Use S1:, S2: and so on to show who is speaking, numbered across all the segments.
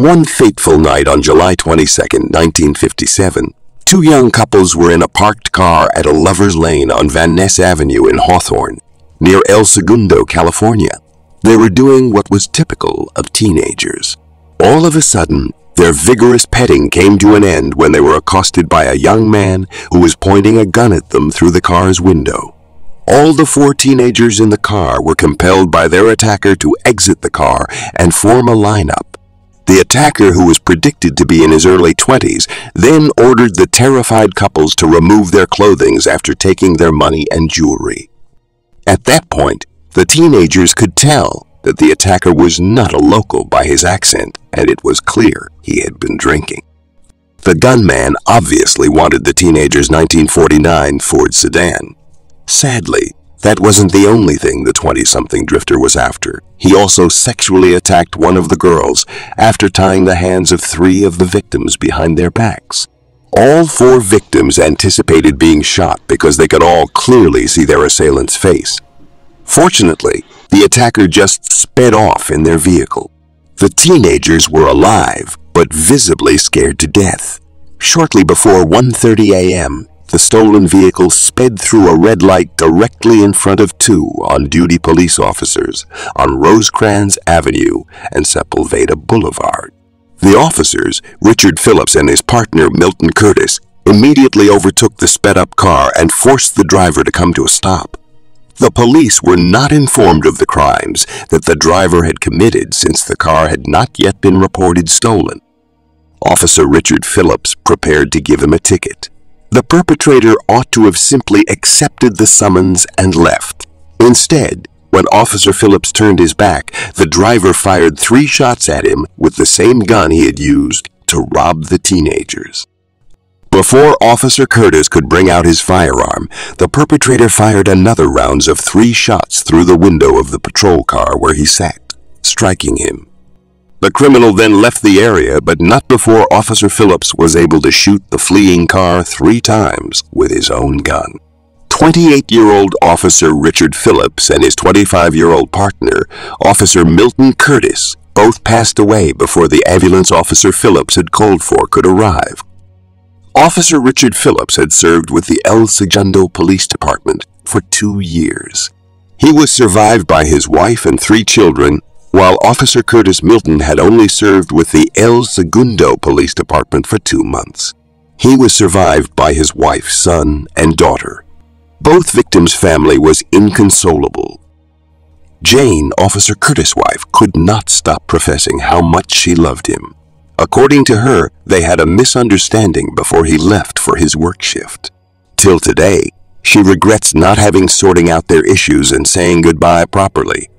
S1: One fateful night on July 22, 1957, two young couples were in a parked car at a lover's lane on Van Ness Avenue in Hawthorne, near El Segundo, California. They were doing what was typical of teenagers. All of a sudden, their vigorous petting came to an end when they were accosted by a young man who was pointing a gun at them through the car's window. All the four teenagers in the car were compelled by their attacker to exit the car and form a lineup. The attacker, who was predicted to be in his early 20s, then ordered the terrified couples to remove their clothing after taking their money and jewelry. At that point, the teenagers could tell that the attacker was not a local by his accent, and it was clear he had been drinking. The gunman obviously wanted the teenagers' 1949 Ford sedan. Sadly, that wasn't the only thing the 20-something drifter was after. He also sexually attacked one of the girls after tying the hands of three of the victims behind their backs. All four victims anticipated being shot because they could all clearly see their assailant's face. Fortunately, the attacker just sped off in their vehicle. The teenagers were alive, but visibly scared to death. Shortly before 1:30 a.m., the stolen vehicle sped through a red light directly in front of two on-duty police officers on Rosecrans Avenue and Sepulveda Boulevard. The officers, Richard Phillips and his partner Milton Curtis, immediately overtook the sped-up car and forced the driver to come to a stop. The police were not informed of the crimes that the driver had committed since the car had not yet been reported stolen. Officer Richard Phillips prepared to give him a ticket. The perpetrator ought to have simply accepted the summons and left. Instead, when Officer Phillips turned his back, the driver fired 3 shots at him with the same gun he had used to rob the teenagers. Before Officer Curtis could bring out his firearm, the perpetrator fired another round of 3 shots through the window of the patrol car where he sat, striking him. The criminal then left the area, but not before Officer Phillips was able to shoot the fleeing car 3 times with his own gun. 28-year-old Officer Richard Phillips and his 25-year-old partner, Officer Milton Curtis, both passed away before the ambulance Officer Phillips had called for could arrive. Officer Richard Phillips had served with the El Segundo Police Department for 2 years. He was survived by his wife and 3 children, while Officer Curtis Milton had only served with the El Segundo Police Department for 2 months. He was survived by his wife, son, and daughter. Both victims' family was inconsolable. Jane, Officer Curtis' wife, could not stop professing how much she loved him. According to her, they had a misunderstanding before he left for his work shift. Till today, she regrets not having sorting out their issues and saying goodbye properly.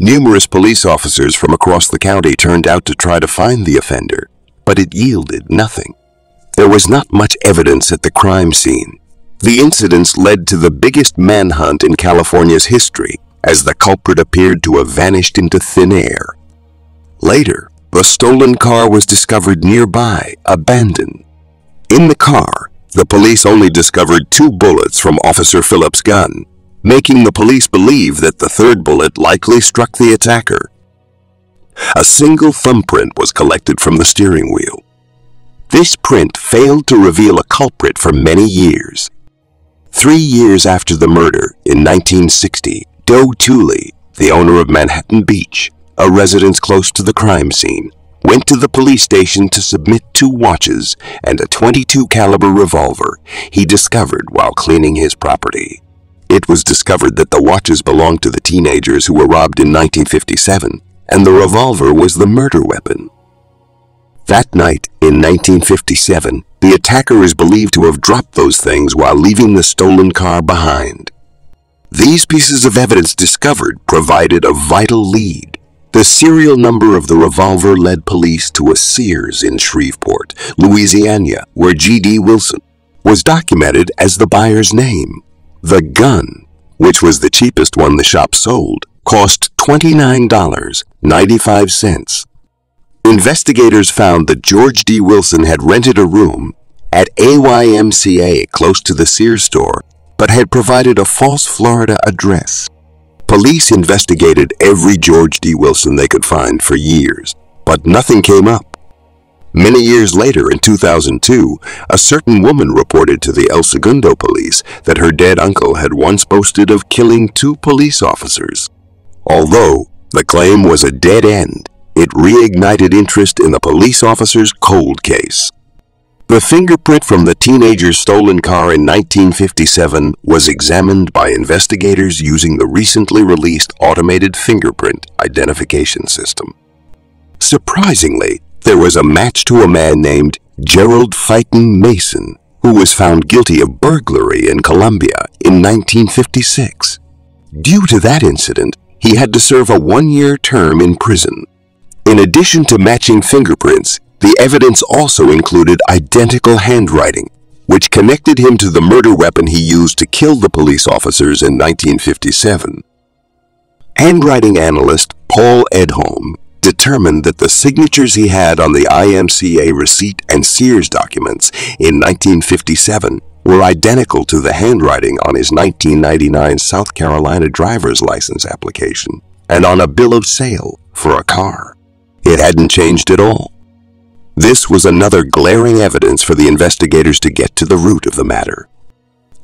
S1: Numerous police officers from across the county turned out to try to find the offender, but it yielded nothing. There was not much evidence at the crime scene. The incidents led to the biggest manhunt in California's history, as the culprit appeared to have vanished into thin air. Later, the stolen car was discovered nearby, abandoned. In the car, the police only discovered 2 bullets from Officer Phillips' gun, making the police believe that the 3rd bullet likely struck the attacker. A single thumbprint was collected from the steering wheel. This print failed to reveal a culprit for many years. 3 years after the murder, in 1960, Doe Tooley, the owner of Manhattan Beach, a residence close to the crime scene, went to the police station to submit 2 watches and a .22 caliber revolver he discovered while cleaning his property. It was discovered that the watches belonged to the teenagers who were robbed in 1957, and the revolver was the murder weapon. That night, in 1957, the attacker is believed to have dropped those things while leaving the stolen car behind. These pieces of evidence discovered provided a vital lead. The serial number of the revolver led police to a Sears in Shreveport, Louisiana, where G.D. Wilson was documented as the buyer's name. The gun, which was the cheapest one the shop sold, cost $29.95. Investigators found that George D. Wilson had rented a room at AYMCA close to the Sears store, but had provided a false Florida address. Police investigated every George D. Wilson they could find for years, but nothing came up. Many years later, in 2002, a certain woman reported to the El Segundo police that her dead uncle had once boasted of killing 2 police officers. Although the claim was a dead end, it reignited interest in the police officer's cold case. The fingerprint from the teenager's stolen car in 1957 was examined by investigators using the recently released automated fingerprint identification system. Surprisingly, there was a match to a man named Gerald Fighton Mason, who was found guilty of burglary in Colombia in 1956. Due to that incident, he had to serve a 1-year term in prison. In addition to matching fingerprints, the evidence also included identical handwriting, which connected him to the murder weapon he used to kill the police officers in 1957. Handwriting analyst Paul Edholm determined that the signatures he had on the IMCA receipt and Sears documents in 1957 were identical to the handwriting on his 1999 South Carolina driver's license application and on a bill of sale for a car. It hadn't changed at all. This was another glaring evidence for the investigators to get to the root of the matter.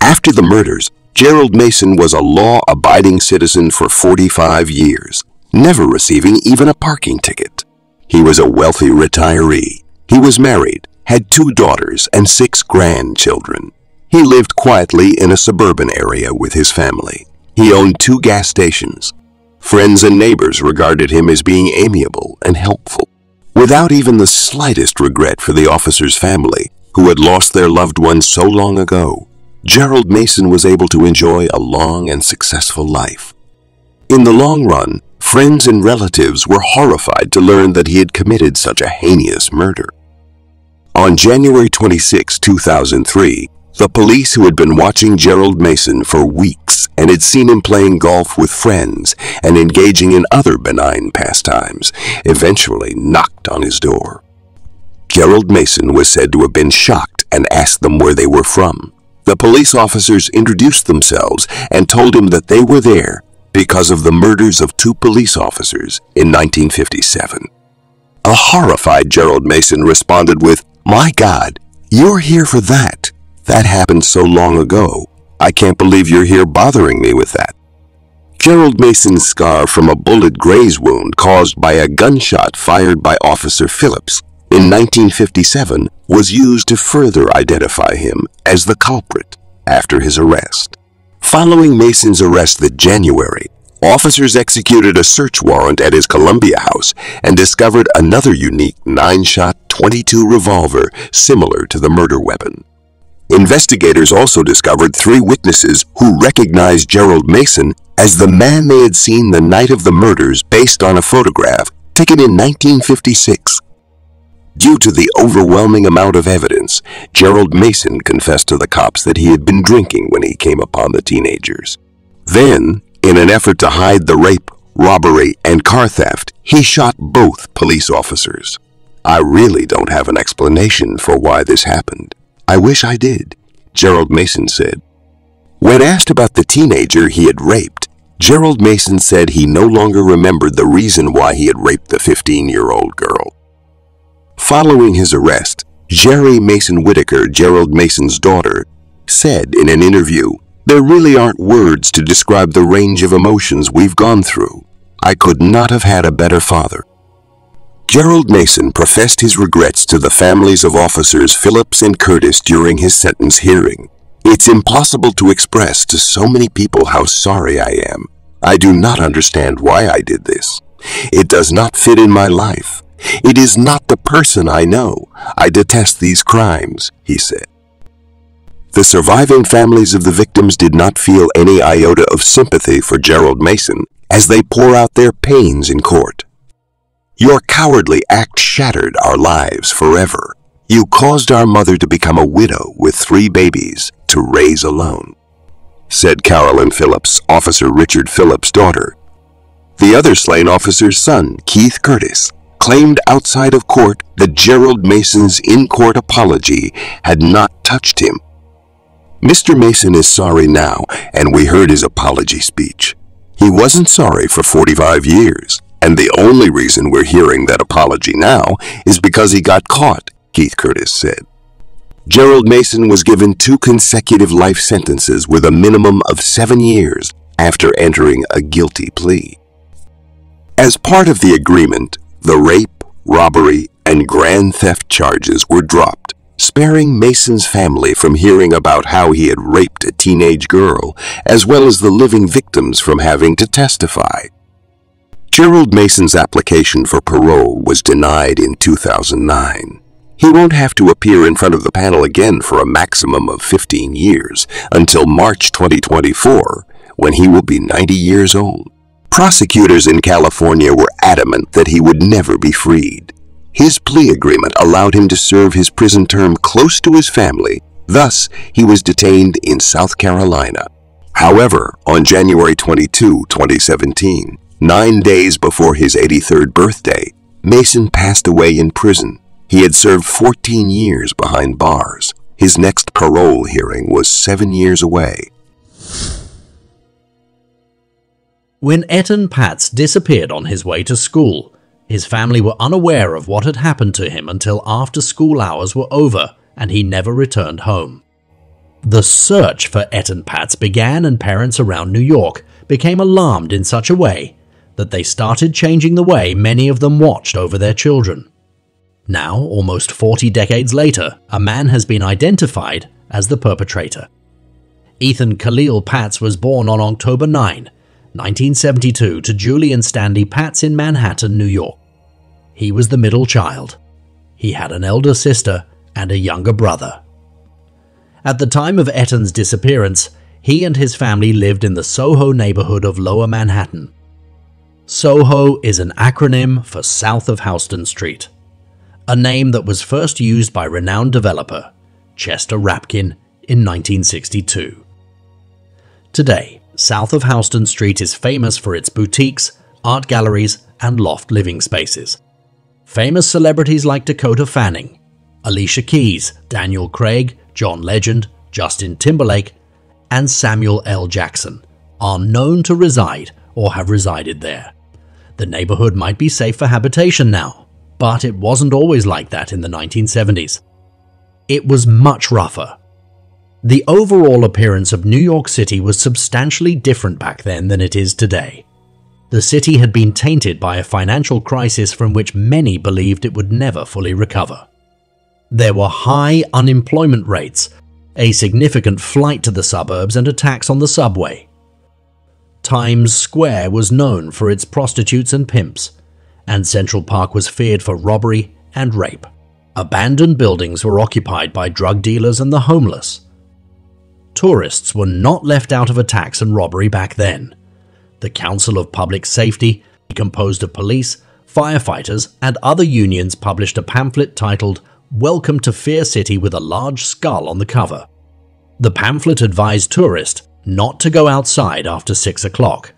S1: After the murders, Gerald Mason was a law-abiding citizen for 45 years, never receiving even a parking ticket. He was a wealthy retiree. He was married, had 2 daughters and 6 grandchildren. He lived quietly in a suburban area with his family. He owned 2 gas stations. Friends and neighbors regarded him as being amiable and helpful. Without even the slightest regret for the officer's family, who had lost their loved ones so long ago, Gerald Mason was able to enjoy a long and successful life. In the long run, friends and relatives were horrified to learn that he had committed such a heinous murder. On January 26, 2003, the police who had been watching Gerald Mason for weeks and had seen him playing golf with friends and engaging in other benign pastimes eventually knocked on his door. Gerald Mason was said to have been shocked and asked them where they were from. The police officers introduced themselves and told him that they were there because of the murders of 2 police officers in 1957. A horrified Gerald Mason responded with, "My God, you're here for that. That happened so long ago. I can't believe you're here bothering me with that." Gerald Mason's scar from a bullet graze wound caused by a gunshot fired by Officer Phillips in 1957 was used to further identify him as the culprit after his arrest. Following Mason's arrest that January, officers executed a search warrant at his Columbia house and discovered another unique 9-shot .22 revolver similar to the murder weapon. Investigators also discovered 3 witnesses who recognized Gerald Mason as the man they had seen the night of the murders based on a photograph taken in 1956. Due to the overwhelming amount of evidence, Gerald Mason confessed to the cops that he had been drinking when he came upon the teenagers. Then, in an effort to hide the rape, robbery, and car theft, he shot both police officers. "I really don't have an explanation for why this happened. I wish I did," Gerald Mason said. When asked about the teenager he had raped, Gerald Mason said he no longer remembered the reason why he had raped the 15-year-old girl. Following his arrest, Jerry Mason Whitaker, Gerald Mason's daughter, said in an interview, "There really aren't words to describe the range of emotions we've gone through. I could not have had a better father." Gerald Mason professed his regrets to the families of officers Phillips and Curtis during his sentence hearing. "It's impossible to express to so many people how sorry I am. I do not understand why I did this. It does not fit in my life. It is not the person I know. I detest these crimes," he said. The surviving families of the victims did not feel any iota of sympathy for Gerald Mason as they pour out their pains in court. "Your cowardly act shattered our lives forever. You caused our mother to become a widow with 3 babies to raise alone," said Carolyn Phillips, Officer Richard Phillips' daughter. The other slain officer's son, Keith Curtis, claimed outside of court that Gerald Mason's in-court apology had not touched him. "Mr. Mason is sorry now, and we heard his apology speech. He wasn't sorry for 45 years, And the only reason we're hearing that apology now is because he got caught, Keith Curtis said. Gerald Mason was given 2 consecutive life sentences with a minimum of 7 years after entering a guilty plea. As part of the agreement, the rape, robbery, and grand theft charges were dropped, sparing Mason's family from hearing about how he had raped a teenage girl, as well as the living victims from having to testify. Gerald Mason's application for parole was denied in 2009. He won't have to appear in front of the panel again for a maximum of 15 years, until March 2024, when he will be 90 years old. Prosecutors in California were adamant that he would never be freed. His plea agreement allowed him to serve his prison term close to his family. Thus, he was detained in South Carolina. However, on January 22, 2017, 9 days before his 83rd birthday, Mason passed away in prison. He had served 14 years behind bars. His next parole hearing was 7 years away.
S2: When Etan Patz disappeared on his way to school, his family were unaware of what had happened to him until after school hours were over and he never returned home. The search for Etan Patz began, and parents around New York became alarmed in such a way that they started changing the way many of them watched over their children. Now, almost 40 decades later, a man has been identified as the perpetrator. Ethan Khalil Patz was born on October 9, 1972 to Julie and Stanley Patz in Manhattan, New York. He was the middle child. He had an elder sister and a younger brother. At the time of Etan's disappearance, he and his family lived in the Soho neighborhood of Lower Manhattan. Soho is an acronym for South of Houston Street, a name that was first used by renowned developer Chester Rapkin in 1962. Today, South of Houston Street is famous for its boutiques, art galleries, and loft living spaces. Famous celebrities like Dakota Fanning, Alicia Keys, Daniel Craig, John Legend, Justin Timberlake, and Samuel L. Jackson are known to reside or have resided there. The neighborhood might be safe for habitation now, but it wasn't always like that in the 1970s. It was much rougher. The overall appearance of New York City was substantially different back then than it is today. The city had been tainted by a financial crisis from which many believed it would never fully recover. There were high unemployment rates, a significant flight to the suburbs, and attacks on the subway. Times Square was known for its prostitutes and pimps, and Central Park was feared for robbery and rape. Abandoned buildings were occupied by drug dealers and the homeless. Tourists were not left out of attacks and robbery back then. The Council of Public Safety, composed of police, firefighters, and other unions, published a pamphlet titled "Welcome to Fear City" with a large skull on the cover. The pamphlet advised tourists not to go outside after 6 o'clock,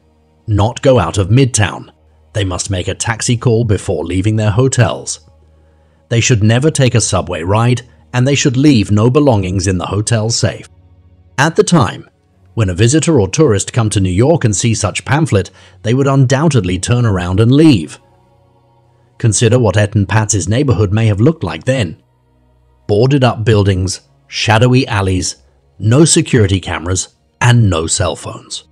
S2: not go out of Midtown. They must make a taxi call before leaving their hotels. They should never take a subway ride, and they should leave no belongings in the hotel safe. At the time, when a visitor or tourist come to New York and see such pamphlet, they would undoubtedly turn around and leave. Consider what Etan Patz's neighborhood may have looked like then. Boarded up buildings, shadowy alleys, no security cameras, and no cell phones.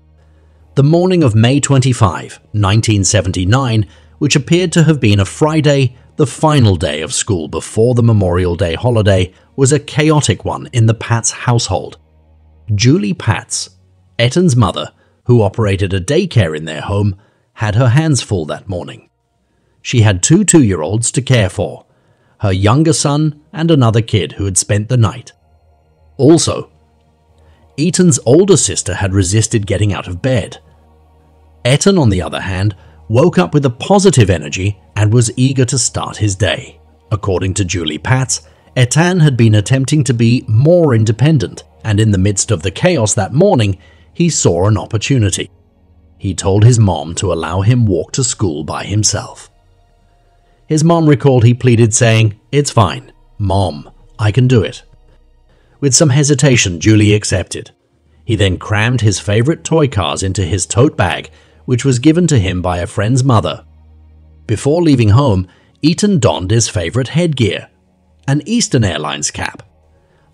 S2: The morning of May 25, 1979, which appeared to have been a Friday, the final day of school before the Memorial Day holiday, was a chaotic one in the Patz household. Julie Patz, Etan's mother, who operated a daycare in their home, had her hands full that morning. She had 2 two-year-olds to care for, her younger son and another kid who had spent the night. Also, Etan's older sister had resisted getting out of bed. Etan, on the other hand, woke up with a positive energy and was eager to start his day. According to Julie Patz, Etan had been attempting to be more independent, and in the midst of the chaos that morning, he saw an opportunity. He told his mom to allow him walk to school by himself. His mom recalled he pleaded, saying, "It's fine. Mom, I can do it." With some hesitation, Julie accepted. He then crammed his favorite toy cars into his tote bag, which was given to him by a friend's mother. Before leaving home, Eaton donned his favorite headgear, an Eastern Airlines cap,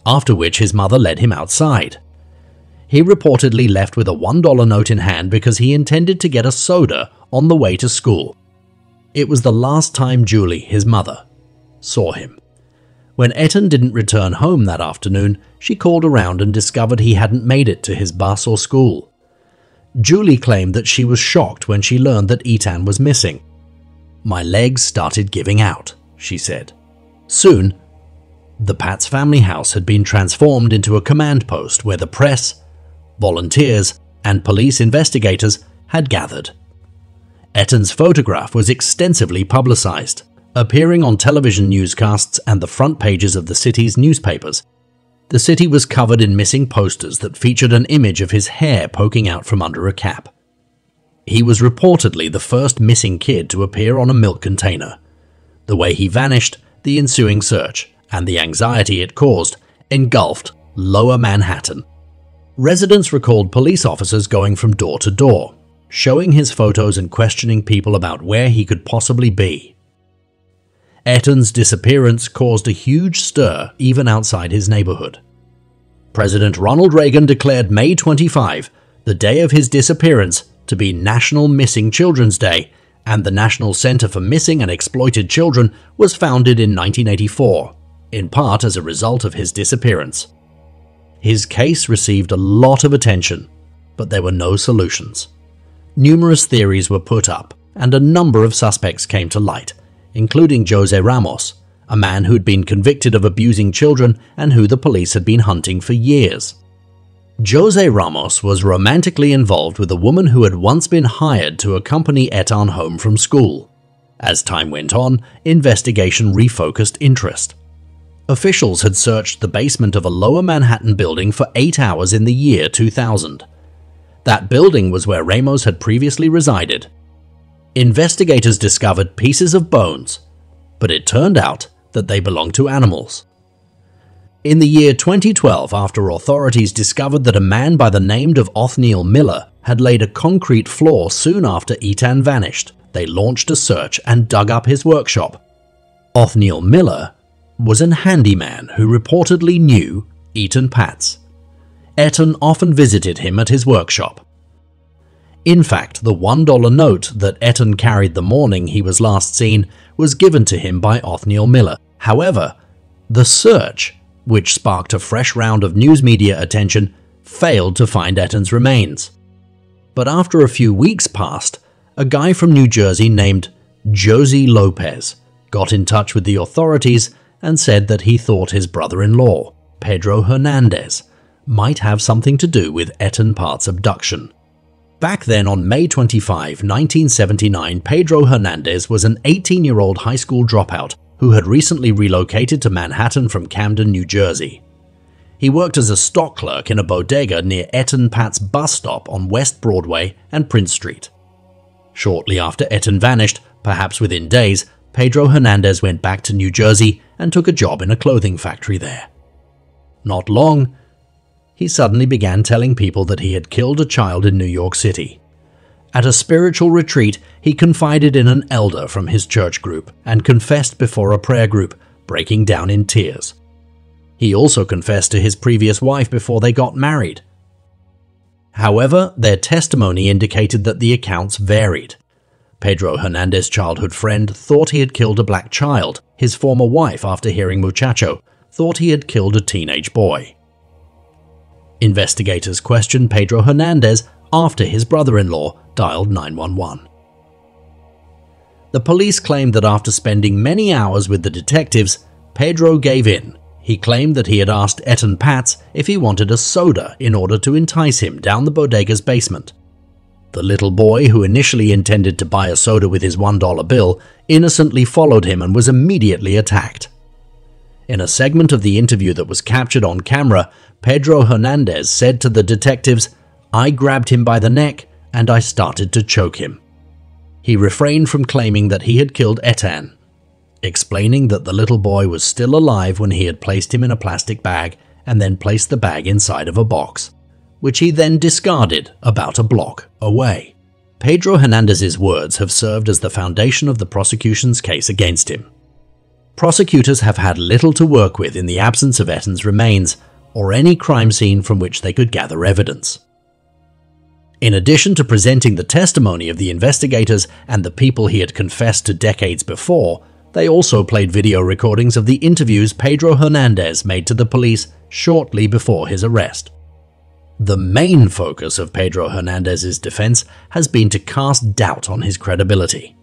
S2: after which his mother led him outside. He reportedly left with a $1 note in hand because he intended to get a soda on the way to school. It was the last time Julie, his mother, saw him. When Etan didn't return home that afternoon, she called around and discovered he hadn't made it to his bus or school. Julie claimed that she was shocked when she learned that Etan was missing. "My legs started giving out," she said. Soon, the Pat's family house had been transformed into a command post where the press, volunteers, and police investigators had gathered. Etan's photograph was extensively publicized, appearing on television newscasts and the front pages of the city's newspapers. The city was covered in missing posters that featured an image of his hair poking out from under a cap. He was reportedly the first missing kid to appear on a milk container. The way he vanished, the ensuing search, and the anxiety it caused engulfed Lower Manhattan. Residents recalled police officers going from door to door, showing his photos and questioning people about where he could possibly be. Etan's disappearance caused a huge stir even outside his neighborhood. President Ronald Reagan declared May 25, the day of his disappearance, to be National Missing Children's Day, and the National Center for Missing and Exploited Children was founded in 1984, in part as a result of his disappearance. His case received a lot of attention, but there were no solutions. Numerous theories were put up, and a number of suspects came to light, including Jose Ramos, a man who'd been convicted of abusing children and who the police had been hunting for years. Jose Ramos was romantically involved with a woman who had once been hired to accompany Etan home from school. As time went on, investigation refocused interest. Officials had searched the basement of a Lower Manhattan building for 8 hours in the year 2000. That building was where Ramos had previously resided. Investigators discovered pieces of bones, but it turned out that they belonged to animals. In the year 2012, after authorities discovered that a man by the name of Othniel Miller had laid a concrete floor soon after Etan vanished, they launched a search and dug up his workshop. Othniel Miller was an handyman who reportedly knew Etan Patz. Etan often visited him at his workshop. In fact, the $1 note that Etan carried the morning he was last seen was given to him by Othniel Miller. However, the search, which sparked a fresh round of news media attention, failed to find Etan's remains. But after a few weeks passed, a guy from New Jersey named Josie Lopez got in touch with the authorities and said that he thought his brother-in-law, Pedro Hernandez, might have something to do with Etan Pat's abduction. Back then, on May 25, 1979, Pedro Hernandez was an 18-year-old high school dropout who had recently relocated to Manhattan from Camden, New Jersey. He worked as a stock clerk in a bodega near Etan Pat's bus stop on West Broadway and Prince Street. Shortly after Etan vanished, perhaps within days, Pedro Hernandez went back to New Jersey and took a job in a clothing factory there. Not long, he suddenly began telling people that he had killed a child in New York City. At a spiritual retreat, he confided in an elder from his church group and confessed before a prayer group, breaking down in tears. He also confessed to his previous wife before they got married. However, their testimony indicated that the accounts varied. Pedro Hernandez's childhood friend thought he had killed a black child. His former wife, after hearing Muchacho, thought he had killed a teenage boy. Investigators questioned Pedro Hernandez after his brother-in-law dialed 911. The police claimed that after spending many hours with the detectives, Pedro gave in. He claimed that he had asked Etan Patz if he wanted a soda in order to entice him down the bodega's basement. The little boy, who initially intended to buy a soda with his $1 bill, innocently followed him and was immediately attacked. In a segment of the interview that was captured on camera, Pedro Hernandez said to the detectives, "I grabbed him by the neck and I started to choke him." He refrained from claiming that he had killed Etan, explaining that the little boy was still alive when he had placed him in a plastic bag and then placed the bag inside of a box, which he then discarded about a block away. Pedro Hernandez's words have served as the foundation of the prosecution's case against him. Prosecutors have had little to work with in the absence of Eton's remains or any crime scene from which they could gather evidence. In addition to presenting the testimony of the investigators and the people he had confessed to decades before, they also played video recordings of the interviews Pedro Hernandez made to the police shortly before his arrest. The main focus of Pedro Hernandez's defense has been to cast doubt on his credibility.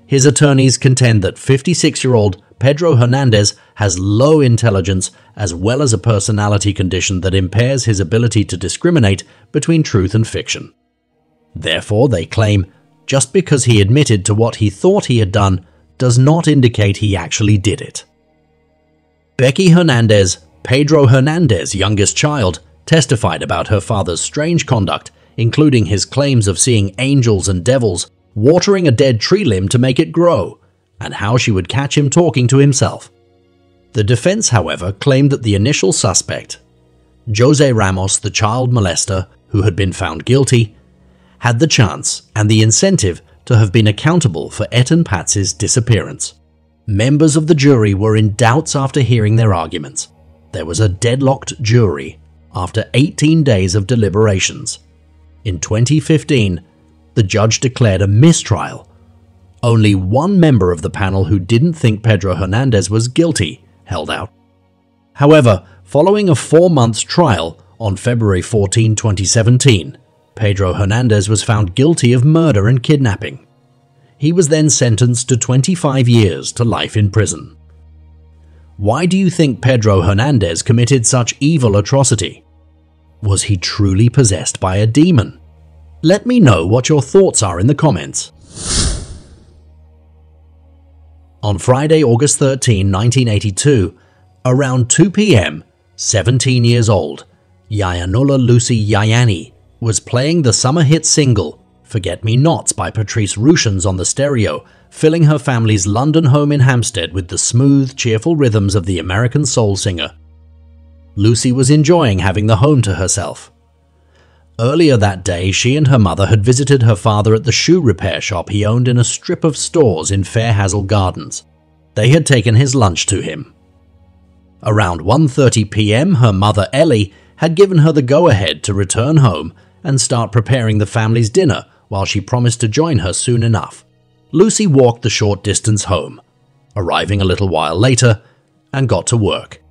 S2: His attorneys contend that 56-year-old Pedro Hernandez has low intelligence as well as a personality condition that impairs his ability to discriminate between truth and fiction. Therefore, they claim, just because he admitted to what he thought he had done does not indicate he actually did it. Becky Hernandez, Pedro Hernandez's youngest child, testified about her father's strange conduct, including his claims of seeing angels and devils, watering a dead tree limb to make it grow, and how she would catch him talking to himself. The defense, however, claimed that the initial suspect, Jose Ramos, the child molester who had been found guilty, had the chance and the incentive to have been accountable for Eton Patz's disappearance. Members of the jury were in doubts after hearing their arguments. There was a deadlocked jury after 18 days of deliberations. In 2015, the judge declared a mistrial. Only one member of the panel who didn't think Pedro Hernandez was guilty held out. However, following a 4-month trial on February 14, 2017, Pedro Hernandez was found guilty of murder and kidnapping. He was then sentenced to 25 years to life in prison. Why do you think Pedro Hernandez committed such evil atrocity? Was he truly possessed by a demon? Let me know what your thoughts are in the comments. On Friday, August 13, 1982, around 2 p.m., 17 years old, Yayanola Lucy Yayani was playing the summer hit single Forget Me Nots by Patrice Rushen's on the stereo, filling her family's London home in Hampstead with the smooth, cheerful rhythms of the American soul singer. Lucy was enjoying having the home to herself. Earlier that day, she and her mother had visited her father at the shoe repair shop he owned in a strip of stores in Fairhazel Gardens. They had taken his lunch to him. Around 1:30 p.m., her mother Ellie had given her the go-ahead to return home and start preparing the family's dinner while she promised to join her soon enough. Lucy walked the short distance home, arriving a little while later, and got to work.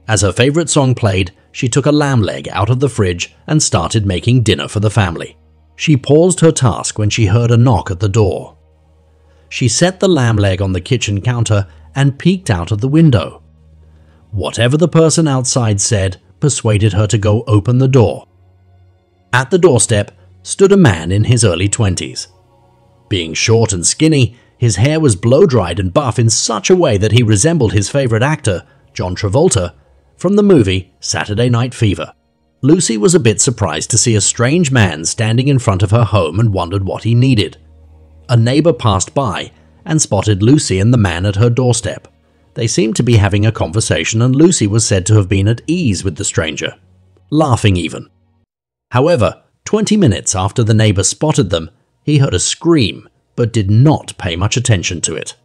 S2: As her favorite song played, she took a lamb leg out of the fridge and started making dinner for the family. She paused her task when she heard a knock at the door. She set the lamb leg on the kitchen counter and peeked out of the window. Whatever the person outside said persuaded her to go open the door. At the doorstep stood a man in his early 20s. Being short and skinny, his hair was blow-dried and buff in such a way that he resembled his favorite actor, John Travolta, from the movie Saturday Night Fever. Lucy was a bit surprised to see a strange man standing in front of her home and wondered what he needed. A neighbor passed by and spotted Lucy and the man at her doorstep. They seemed to be having a conversation, and Lucy was said to have been at ease with the stranger, laughing even. However, 20 minutes after the neighbor spotted them, he heard a scream but did not pay much attention to it.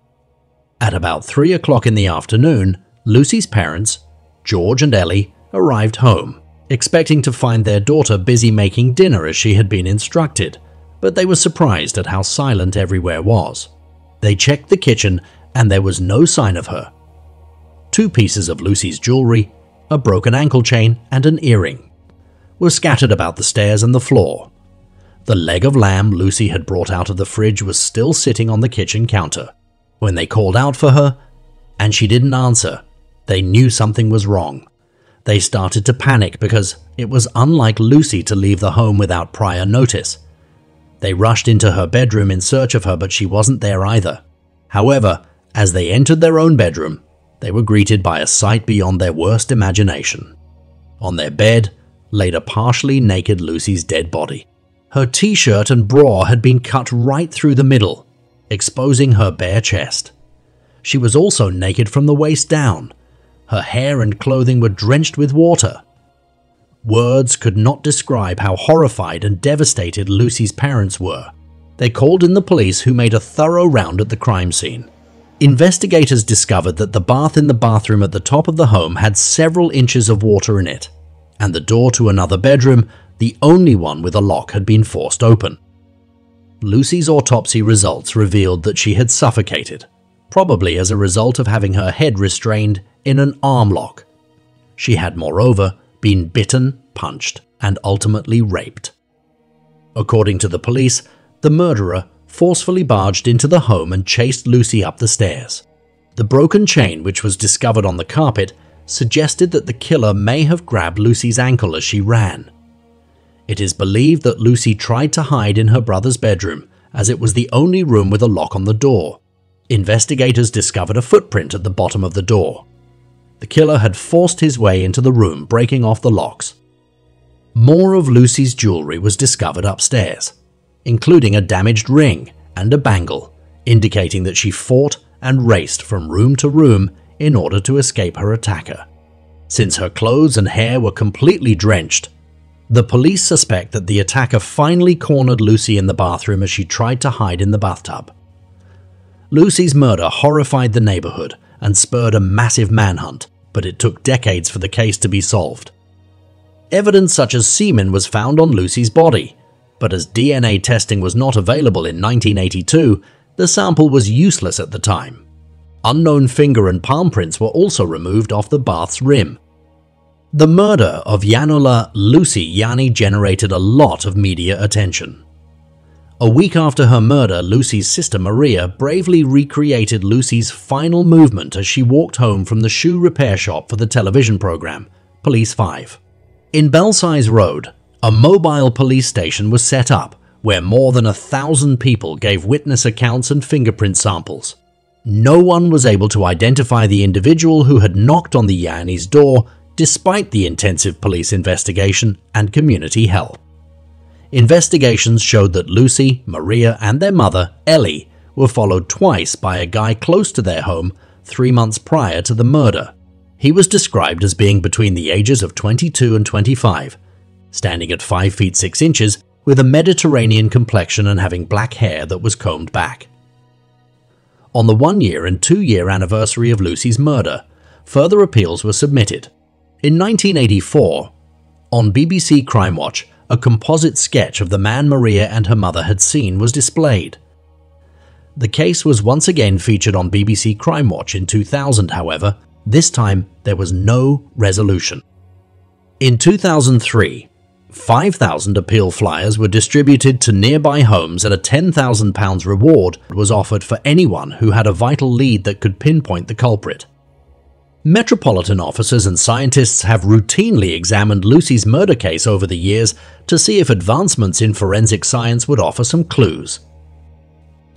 S2: At about 3 o'clock in the afternoon, Lucy's parents, George and Ellie, arrived home, expecting to find their daughter busy making dinner as she had been instructed, but they were surprised at how silent everywhere was. They checked the kitchen and there was no sign of her. 2 pieces of Lucy's jewelry, a broken ankle chain and an earring were scattered about the stairs and the floor. The leg of lamb Lucy had brought out of the fridge was still sitting on the kitchen counter. When they called out for her, and she didn't answer, they knew something was wrong. They started to panic because it was unlike Lucy to leave the home without prior notice. They rushed into her bedroom in search of her, but she wasn't there either. However, as they entered their own bedroom, they were greeted by a sight beyond their worst imagination. On their bed laid a partially naked Lucy's dead body. Her t-shirt and bra had been cut right through the middle, exposing her bare chest. She was also naked from the waist down. Her hair and clothing were drenched with water. Words could not describe how horrified and devastated Lucy's parents were. They called in the police, who made a thorough round at the crime scene. Investigators discovered that the bath in the bathroom at the top of the home had several inches of water in it, and the door to another bedroom, the only one with a lock, had been forced open. Lucy's autopsy results revealed that she had suffocated, probably as a result of having her head restrained in an arm lock. She had, moreover, been bitten, punched, and ultimately raped. According to the police, the murderer forcefully barged into the home and chased Lucy up the stairs. The broken chain, which was discovered on the carpet, suggested that the killer may have grabbed Lucy's ankle as she ran. It is believed that Lucy tried to hide in her brother's bedroom, as it was the only room with a lock on the door. Investigators discovered a footprint at the bottom of the door. The killer had forced his way into the room, breaking off the locks. More of Lucy's jewelry was discovered upstairs, including a damaged ring and a bangle, indicating that she fought and raced from room to room in order to escape her attacker. Since her clothes and hair were completely drenched, the police suspect that the attacker finally cornered Lucy in the bathroom as she tried to hide in the bathtub. Lucy's murder horrified the neighborhood and spurred a massive manhunt, but it took decades for the case to be solved. Evidence such as semen was found on Lucy's body, but as DNA testing was not available in 1982, the sample was useless at the time. Unknown finger and palm prints were also removed off the bath's rim. The murder of Yanula Lucy Yanni generated a lot of media attention. A week after her murder, Lucy's sister Maria bravely recreated Lucy's final movement as she walked home from the shoe repair shop for the television program, Police 5. In Belsize Road, a mobile police station was set up where more than 1,000 people gave witness accounts and fingerprint samples. No one was able to identify the individual who had knocked on the Yanni's door despite the intensive police investigation and community help. Investigations showed that Lucy, Maria, and their mother, Ellie, were followed twice by a guy close to their home 3 months prior to the murder. He was described as being between the ages of 22 and 25, standing at 5 feet 6 inches, with a Mediterranean complexion and having black hair that was combed back. On the 1-year and 2-year anniversary of Lucy's murder, further appeals were submitted. In 1984, on BBC Crime Watch, a composite sketch of the man Maria and her mother had seen was displayed. The case was once again featured on BBC Crime Watch in 2000, however. This time there was no resolution. In 2003, 5,000 appeal flyers were distributed to nearby homes, and a £10,000 reward was offered for anyone who had a vital lead that could pinpoint the culprit. Metropolitan officers and scientists have routinely examined Lucy's murder case over the years to see if advancements in forensic science would offer some clues.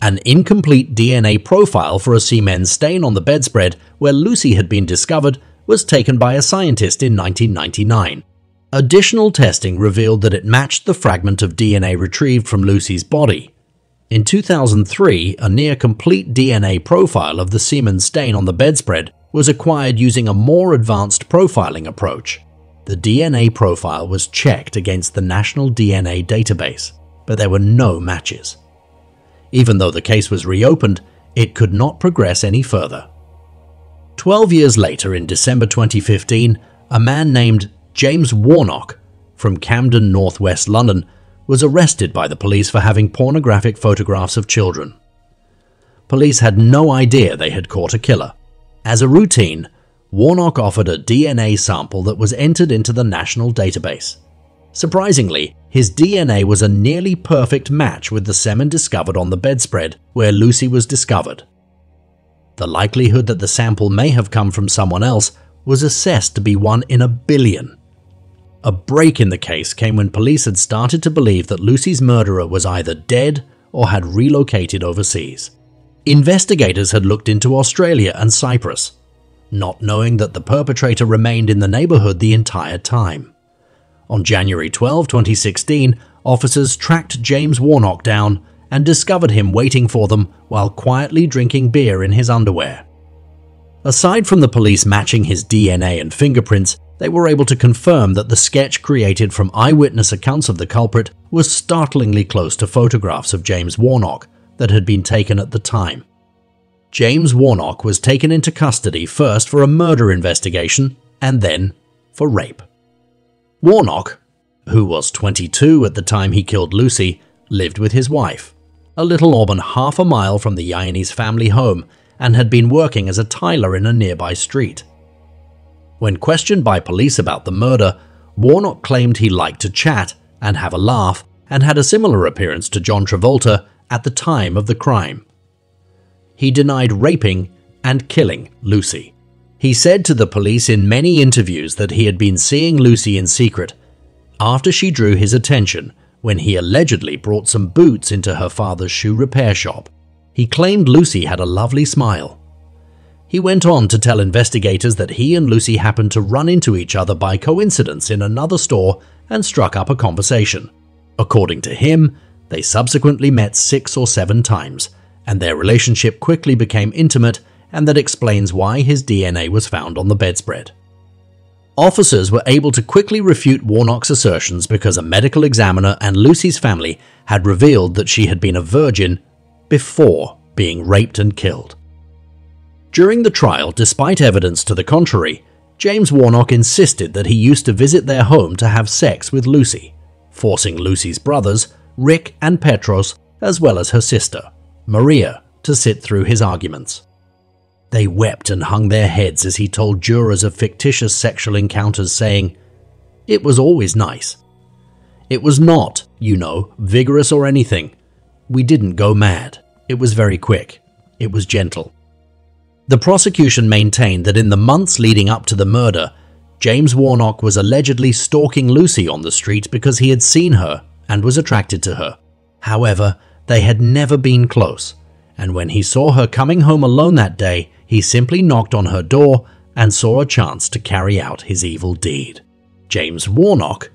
S2: An incomplete DNA profile for a semen stain on the bedspread where Lucy had been discovered was taken by a scientist in 1999. Additional testing revealed that it matched the fragment of DNA retrieved from Lucy's body. In 2003, a near-complete DNA profile of the semen stain on the bedspread was acquired using a more advanced profiling approach. The DNA profile was checked against the National DNA Database, but there were no matches. Even though the case was reopened, it could not progress any further. 12 years later, in December 2015, a man named James Warnock from Camden, northwest London, was arrested by the police for having pornographic photographs of children. Police had no idea they had caught a killer. As a routine, Warnock offered a DNA sample that was entered into the national database. Surprisingly, his DNA was a nearly perfect match with the semen discovered on the bedspread where Lucy was discovered. The likelihood that the sample may have come from someone else was assessed to be 1 in a billion. A break in the case came when police had started to believe that Lucy's murderer was either dead or had relocated overseas. Investigators had looked into Australia and Cyprus, not knowing that the perpetrator remained in the neighborhood the entire time. On January 12, 2016, officers tracked James Warnock down and discovered him waiting for them while quietly drinking beer in his underwear. Aside from the police matching his DNA and fingerprints, they were able to confirm that the sketch created from eyewitness accounts of the culprit was startlingly close to photographs of James Warnock that had been taken at the time. James Warnock was taken into custody first for a murder investigation and then for rape. Warnock, who was 22 at the time he killed Lucy, lived with his wife, a little more than half a mile from the Yaines family home, and had been working as a tiler in a nearby street. When questioned by police about the murder, Warnock claimed he liked to chat and have a laugh and had a similar appearance to John Travolta at the time of the crime. He denied raping and killing Lucy. He said to the police in many interviews that he had been seeing Lucy in secret after she drew his attention when he allegedly brought some boots into her father's shoe repair shop. He claimed Lucy had a lovely smile. He went on to tell investigators that he and Lucy happened to run into each other by coincidence in another store and struck up a conversation. According to him, they subsequently met 6 or 7 times, and their relationship quickly became intimate, and that explains why his DNA was found on the bedspread. Officers were able to quickly refute Warnock's assertions because a medical examiner and Lucy's family had revealed that she had been a virgin before being raped and killed. During the trial, despite evidence to the contrary, James Warnock insisted that he used to visit their home to have sex with Lucy, forcing Lucy's brothers, Rick and Petros, as well as her sister, Maria, to sit through his arguments. They wept and hung their heads as he told jurors of fictitious sexual encounters, saying, "It was always nice. It was not, vigorous or anything. We didn't go mad. It was very quick. It was gentle." The prosecution maintained that in the months leading up to the murder, James Warnock was allegedly stalking Lucy on the street because he had seen her and was attracted to her. However, they had never been close, and when he saw her coming home alone that day, he simply knocked on her door and saw a chance to carry out his evil deed. James Warnock,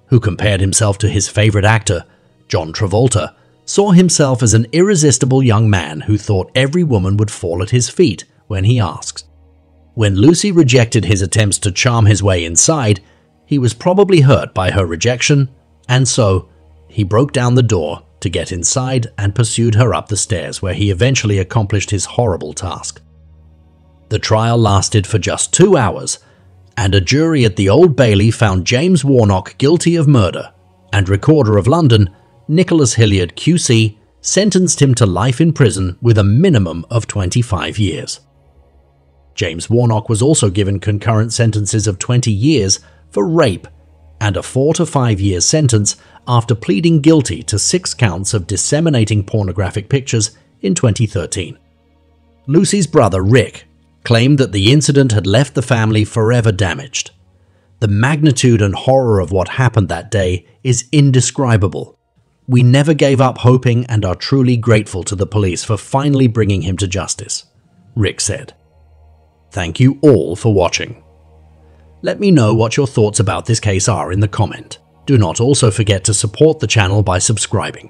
S2: who compared himself to his favorite actor, John Travolta, saw himself as an irresistible young man who thought every woman would fall at his feet when he asked. When Lucy rejected his attempts to charm his way inside, he was probably hurt by her rejection, and so he broke down the door to get inside and pursued her up the stairs, where he eventually accomplished his horrible task. The trial lasted for just 2 hours, and a jury at the Old Bailey found James Warnock guilty of murder, and Recorder of London, Nicholas Hilliard QC, sentenced him to life in prison with a minimum of 25 years. James Warnock was also given concurrent sentences of 20 years for rape and a 4 to 5 year sentence after pleading guilty to 6 counts of disseminating pornographic pictures in 2013. Lucy's brother, Rick, claimed that the incident had left the family forever damaged. The magnitude and horror of what happened that day is indescribable. "We never gave up hoping and are truly grateful to the police for finally bringing him to justice," Rick said. Thank you all for watching. Let me know what your thoughts about this case are in the comment. Do not also forget to support the channel by subscribing.